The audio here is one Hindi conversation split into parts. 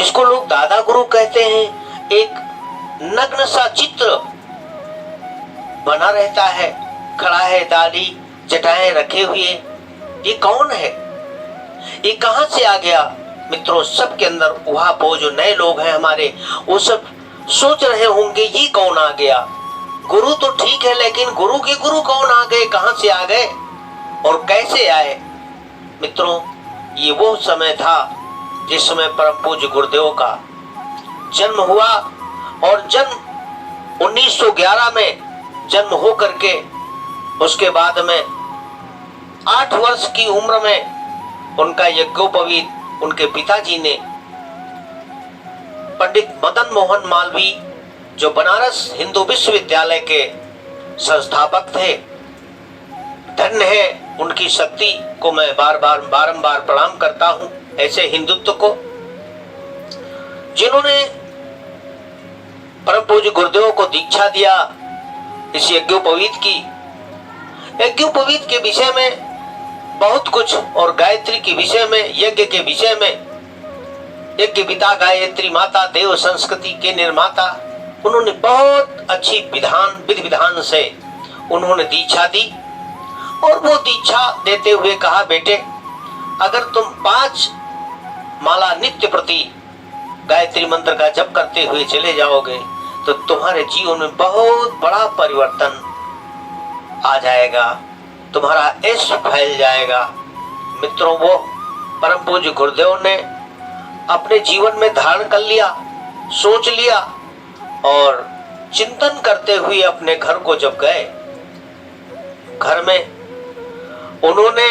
जिसको लोग दादा गुरु कहते हैं, एक नग्न सा चित्र बना रहता है, खड़ा है, दाढ़ी जटाएं रखे हुए। ये कौन है? ये कहां से आ गया? मित्रों, सबके अंदर वहां वो जो नए लोग हैं हमारे, वो सब सोच रहे होंगे ये कौन आ गया? गुरु तो ठीक है, लेकिन गुरु के गुरु कौन आ गए, कहां से आ गए और कैसे आए? मित्रों, ये वो समय था जिस समय परम पूज्य गुरुदेव का जन्म हुआ, और जन्म 1911 में जन्म हो करके उसके बाद में 8 वर्ष की उम्र में उनका यज्ञोपवीत उनके पिताजी ने पंडित मदन मोहन मालवीय, जो बनारस हिंदू विश्वविद्यालय के संस्थापक थे, धन्य है उनकी शक्ति को मैं बारंबार प्रणाम करता हूं, ऐसे हिंदुत्व को, जिन्होंने परम पूज्य गुरुदेव को दीक्षा दिया इस यज्ञोपवीत की। यज्ञोपवीत के विषय में बहुत कुछ, और गायत्री के विषय में, यज्ञ के विषय में, यज्ञ पिता गायत्री माता, देव संस्कृति के निर्माता, उन्होंने बहुत अच्छी विधि विधान से उन्होंने दीक्षा दी। और वो दीक्षा देते हुए कहा, बेटे अगर तुम 5 माला नित्य प्रति गायत्री मंत्र का जप करते हुए चले जाओगे तो तुम्हारे जीवन में बहुत बड़ा परिवर्तन आ जाएगा, तुम्हारा यश फैल जाएगा। मित्रों, वो परम पूज्य गुरुदेव ने अपने जीवन में धारण कर लिया, सोच लिया, और चिंतन करते हुए अपने घर को जब गए, घर में उन्होंने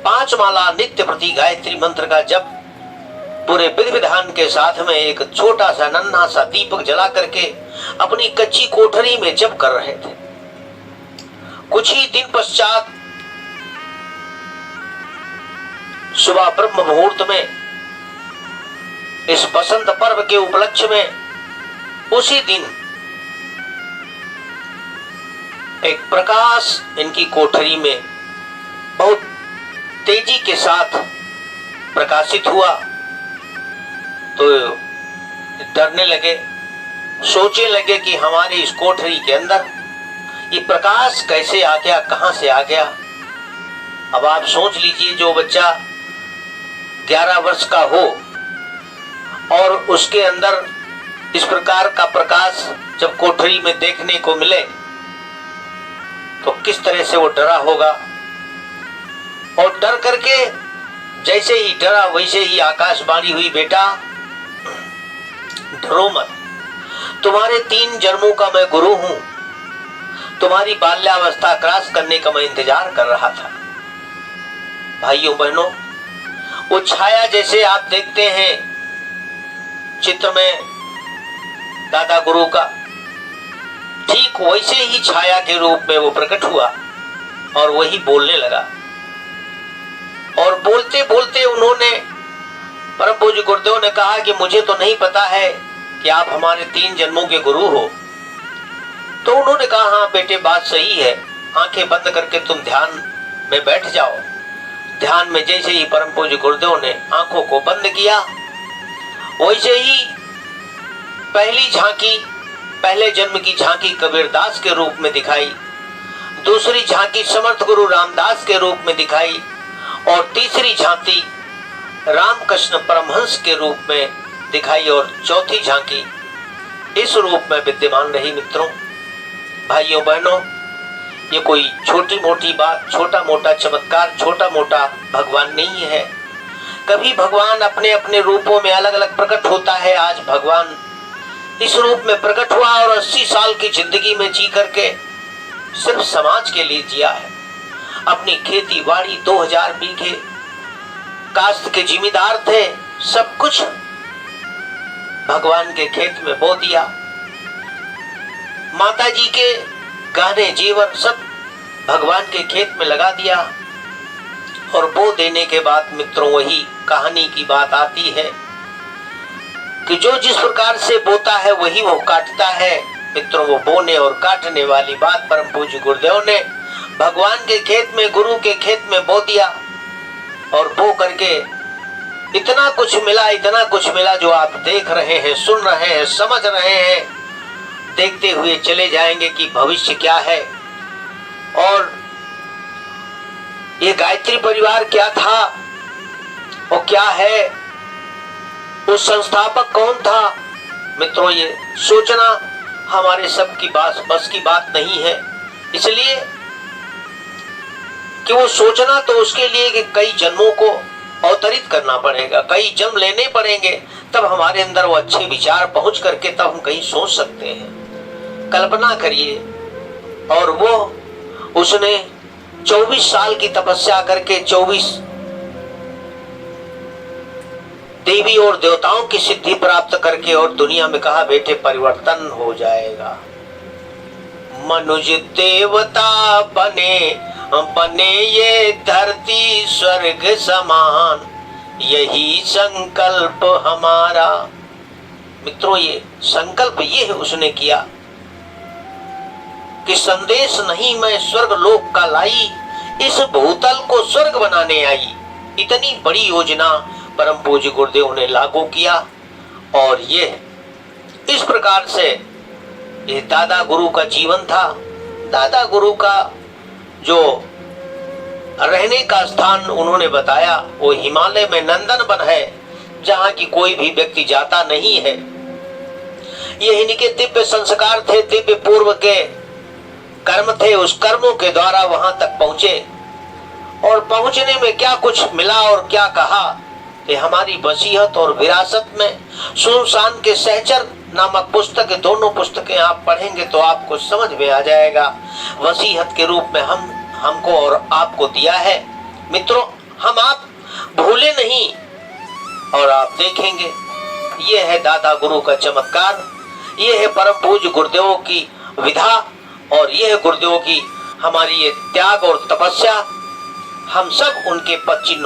5 माला नित्य प्रति गायत्री मंत्र का जप पूरे विधि विधान के साथ में एक छोटा सा नन्हा सा दीपक जला करके अपनी कच्ची कोठरी में जप कर रहे थे। कुछ ही दिन पश्चात सुबह ब्रह्म मुहूर्त में, इस बसंत पर्व के उपलक्ष्य में, उसी दिन एक प्रकाश इनकी कोठरी में बहुत तेजी के साथ प्रकाशित हुआ। तो डरने लगे, सोचने लगे कि हमारी इस कोठरी के अंदर ये प्रकाश कैसे आ गया, कहां से आ गया। अब आप सोच लीजिए, जो बच्चा 11 वर्ष का हो और उसके अंदर इस प्रकार का प्रकाश जब कोठरी में देखने को मिले तो किस तरह से वो डरा होगा। और डर करके जैसे ही डरा वैसे ही आकाशवाणी हुई, बेटा डरो मत, तुम्हारे 3 जन्मों का मैं गुरु हूं, तुम्हारी बाल्यावस्था क्रॉस करने का मैं इंतजार कर रहा था। भाइयों बहनों, वो छाया जैसे आप देखते हैं चित्र में दादा गुरु का, ठीक वैसे ही छाया के रूप में वो प्रकट हुआ और वही बोलने लगा। और बोलते बोलते उन्होंने, परम पूज्य गुरुदेव ने कहा कि मुझे तो नहीं पता है कि आप हमारे 3 जन्मों के गुरु हो। तो उन्होंने कहा, हाँ बेटे बात सही है, आंखें बंद करके तुम ध्यान में बैठ जाओ। ध्यान में जैसे ही परम पूज्य गुरुदेव ने आंखों को बंद किया, वैसे ही पहली झांकी, पहले जन्म की झांकी कबीरदास के रूप में दिखाई, दूसरी झांकी समर्थ गुरु रामदास के रूप में दिखाई, और तीसरी झांकी रामकृष्ण परमहंस के रूप में दिखाई, और चौथी झांकी इस रूप में विद्यमान रही। मित्रों, भाइयों बहनों, ये कोई छोटी मोटी बात, छोटा मोटा चमत्कार, छोटा मोटा भगवान नहीं है। कभी भगवान अपने अपने रूपों में अलग अलग प्रकट होता है। आज भगवान इस रूप में प्रकट हुआ और 80 साल की जिंदगी में जी करके सिर्फ समाज के लिए जिया है। अपनी खेती बाड़ी 2000 बीघे काश्त के जिम्मेदार थे, सब कुछ भगवान के खेत में बो दिया। माता जी के गहने जेवर सब भगवान के खेत में लगा दिया। और बो देने के बाद मित्रों वही कहानी की बात आती है कि जो जिस प्रकार से बोता है वही वो काटता है। मित्रों, वो बोने और काटने वाली बात परम पूज्य गुरुदेव ने भगवान के खेत में, गुरु के खेत में बो दिया। और बो करके इतना कुछ मिला जो आप देख रहे हैं, सुन रहे हैं, समझ रहे हैं। देखते हुए चले जाएंगे कि भविष्य क्या है और ये गायत्री परिवार क्या था और क्या है, उस संस्थापक कौन था। मित्रों, ये सोचना हमारे सब की बस की बात नहीं है, इसलिए कि वो सोचना तो उसके लिए कि कई जन्मों को अवतरित करना पड़ेगा, कई जन्म लेने पड़ेंगे, तब हमारे अंदर वो अच्छे विचार पहुंच करके तब हम कहीं सोच सकते हैं। कल्पना करिए, और वो उसने 24 साल की तपस्या करके 24 देवी और देवताओं की सिद्धि प्राप्त करके और दुनिया में कहा बेटे परिवर्तन हो जाएगा। मनुष्य देवता बने ये धरती स्वर्ग समान, यही संकल्प हमारा। मित्रों, ये संकल्प ये है उसने किया कि संदेश नहीं मैं स्वर्ग लोक का लाई, इस भूतल को स्वर्ग बनाने आई। इतनी बड़ी योजना परम पूज्य गुरुदेव ने लागू किया और ये इस प्रकार से ये दादा गुरु का जीवन था। दादा गुरु का जो रहने का स्थान उन्होंने बताया वो हिमालय में नंदनवन है, जहाँ की कोई भी व्यक्ति जाता नहीं है। ये इनके दिव्य संस्कार थे, दिव्य पूर्व के कर्म थे, उस कर्मों के द्वारा वहां तक पहुंचे। और पहुंचने में क्या कुछ मिला और क्या कहा, ये हमारी वसीयत और विरासत में सुनसान के सहचर नामक पुस्तक, दोनों पुस्तकें आप पढ़ेंगे तो आपको समझ में आ जाएगा। वसीयत के रूप में हमको और आपको दिया है। मित्रों, हम आप भूले नहीं और आप देखेंगे ये है दादा गुरु का चमत्कार, ये है परम पूज्य गुरुदेवों की विधा और ये है गुरुदेवों की हमारी ये त्याग और तपस्या। हम सब उनके पद चिन्हों